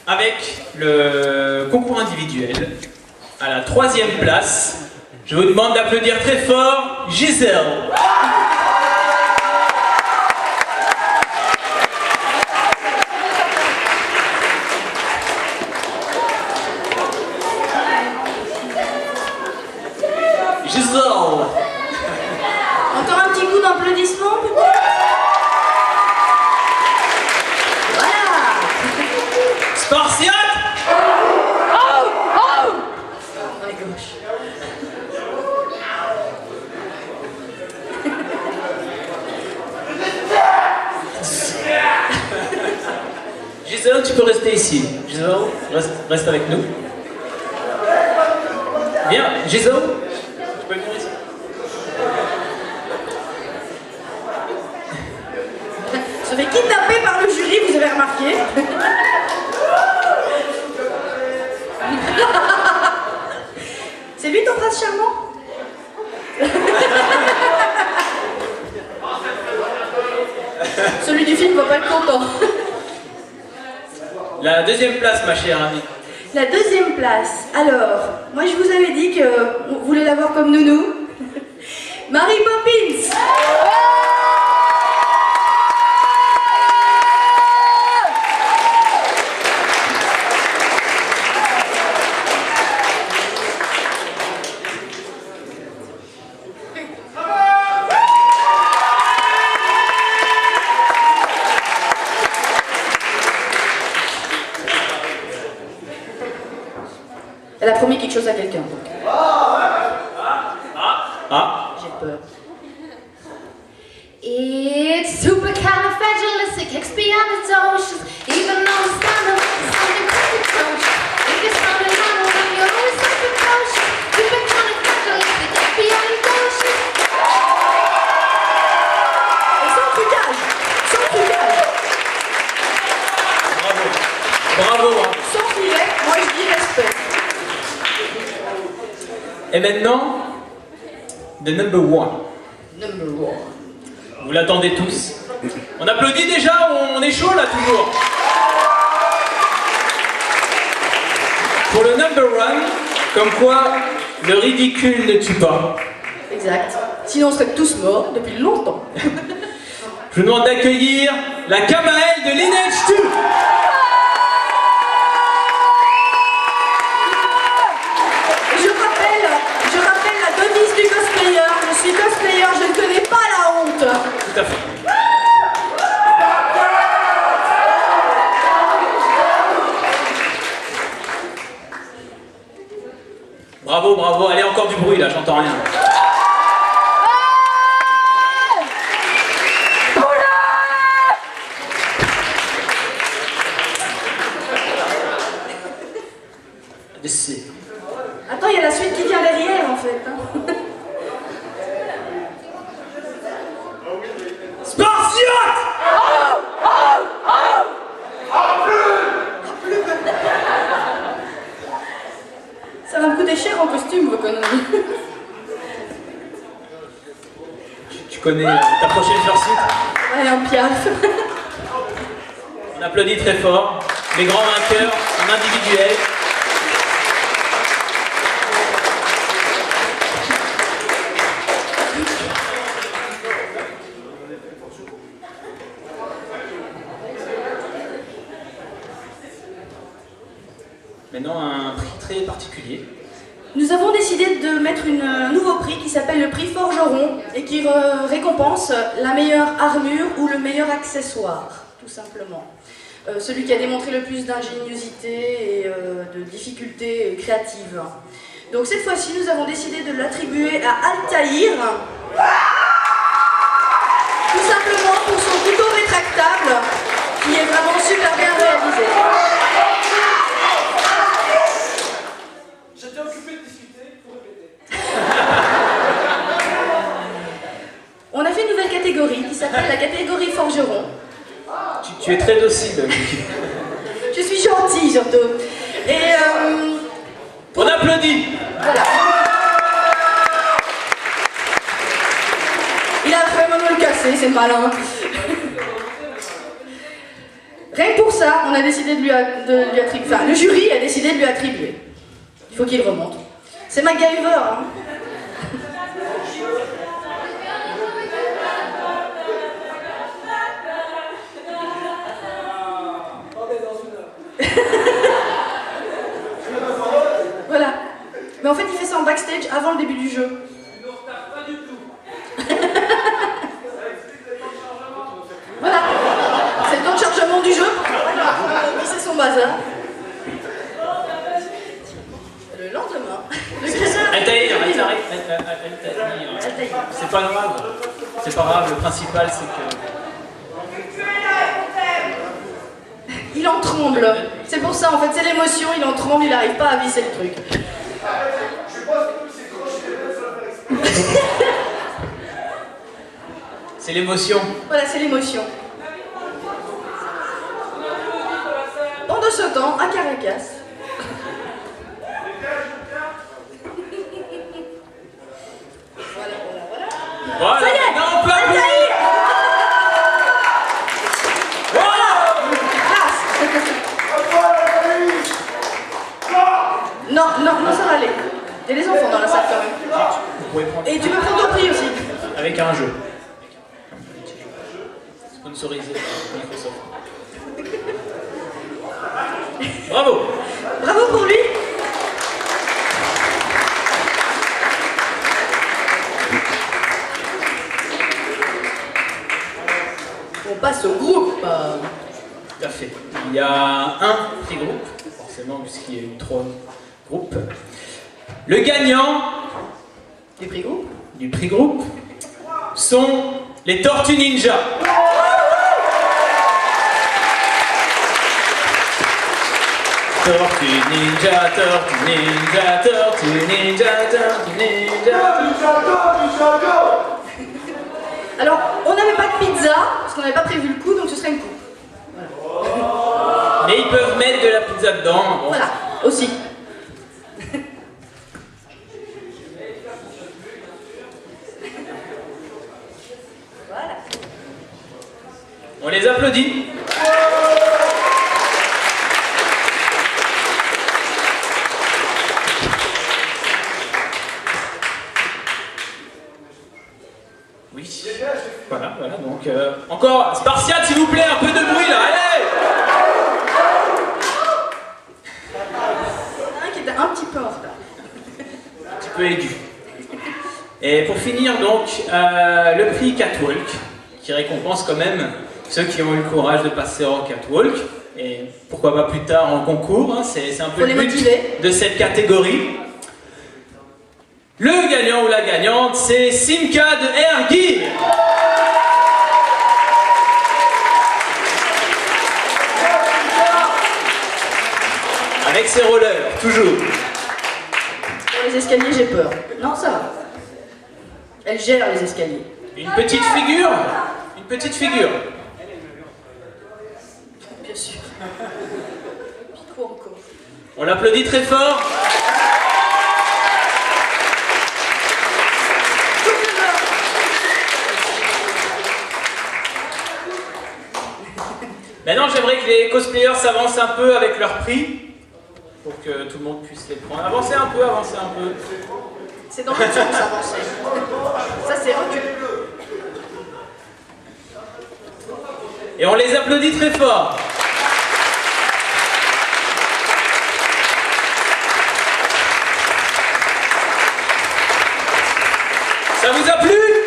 avec le concours individuel. À la 3e place, je vous demande d'applaudir très fort Gisèle. Gisèle. Encore un petit coup d'applaudissement peut-être? Voilà. Spartiate. À gauche. Gisèle, tu peux rester ici. Gisèle, reste avec nous. Viens, Gisèle. Tu peux venir ici. Je vais kidnapper par le jury, vous avez remarqué. C'est lui ton prince charmant? Celui du film va pas être content. La 2e place, ma chère amie. La 2e place. Alors, moi je vous avais dit que vous voulez l'avoir comme nounou. Mary Poppins. Elle a promis quelque chose à quelqu'un. J'ai peur. It's supercalifragilisticexpialidocious, even though it's kind of something pretty atrocious. If it's not a line, then you're always so precocious. Supercalifragilisticexpialidocious. Et sans trucage. Sans trucage. Bravo. Bravo. Sans filet, moi je dis respect. Et maintenant, the number 1. Number 1. Vous l'attendez tous. On applaudit déjà, on est chaud là toujours. Pour le number 1, comme quoi le ridicule ne tue pas. Exact. Sinon on serait tous morts depuis longtemps. Je vous demande d'accueillir la Kamael de Lineage 2. Je rappelle la devise du cosplayer. Je suis cosplayer, je ne connais pas la honte. Tout à fait. Bravo, bravo. Allez, encore du bruit là, j'entends rien. Attends, il y a la suite qui vient derrière en fait. Spartiate! Ça va me coûter cher en costume, vos conneries. Tu connais ta prochaine fursuit? Ouais, un piaf. On applaudit très fort les grands vainqueurs en individuel. Maintenant, un prix très particulier. Nous avons décidé de mettre un nouveau prix qui s'appelle le prix Forgeron et qui récompense la meilleure armure ou le meilleur accessoire, tout simplement. Celui qui a démontré le plus d'ingéniosité et de difficulté créative. Donc cette fois-ci, nous avons décidé de l'attribuer à Altaïr, tout simplement pour son couteau rétractable, qui est vraiment super bien réalisé. J'étais occupé de discuter, pour répéter. On a fait une nouvelle catégorie qui s'appelle la catégorie Forgeron. Tu es très docile. Je suis gentille surtout. Et On applaudit. voilà. Il a vraiment me le casser, c'est malin. Rien que pour ça, on a décidé de lui attribuer. Enfin, le jury a décidé de lui attribuer. Il faut qu'il remonte. C'est MacGyver, hein. Voilà. Mais en fait, il fait ça en backstage avant le début du jeu. Voilà. C'est le temps de chargement du jeu. C'est son bazar. Le lendemain. Altaïr. C'est pas grave. C'est pas grave, le principal c'est que... Il en tremble. C'est pour ça, en fait, c'est l'émotion, il en tremble, il n'arrive pas à visser le truc. C'est l'émotion. Voilà, c'est l'émotion. Pendant ce temps, à Caracas. Voilà, Ça y est, maintenant on peut applaudir. Non, ça va aller. Il y a des enfants dans la salle quand même. Vous pouvez prendre Et tu peux prendre ton prix aussi. avec un jeu. Sponsorisé par Microsoft. Bravo. Bravo pour lui. On passe au groupe. Tout à fait. Il y a un prix groupe, forcément, puisqu'il y a eu 3 groupes. Le gagnant Du prix groupe. du prix groupe sont les Tortues Ninja. Tortues Ninja, Tortues Ninja, Tortues Ninja, Tortues Ninja. Alors, on n'avait pas de pizza, parce qu'on n'avait pas prévu le coup, donc ce serait une coupe. Mais ils peuvent mettre de la pizza dedans. Bon. Voilà, aussi. Voilà. On les applaudit. Oui. Voilà, donc encore, Spartiate s'il vous plaît, un peu de bruit là, allez. Un qui était un petit peu en retard. Un petit peu aigu. Et pour finir donc, le prix Catwalk, qui récompense quand même ceux qui ont eu le courage de passer en Catwalk, et pourquoi pas plus tard en concours, hein, c'est un peu Faut le les but motiver. de cette catégorie. Le gagnant ou la gagnante, c'est Simca de Erguir. Avec ses rollers, toujours. Pour les escaliers, j'ai peur. Non, ça va. Elle gère les escaliers. Une petite figure. Une petite figure. Bien sûr. Pico encore. On l'applaudit très fort. Maintenant, j'aimerais que les cosplayers s'avancent un peu avec leur prix pour que tout le monde puisse les prendre. Avancez un peu, avancez un peu. C'est dans l'autre sens avancer. Ça, c'est recul. Et on les applaudit très fort. Ça vous a plu ?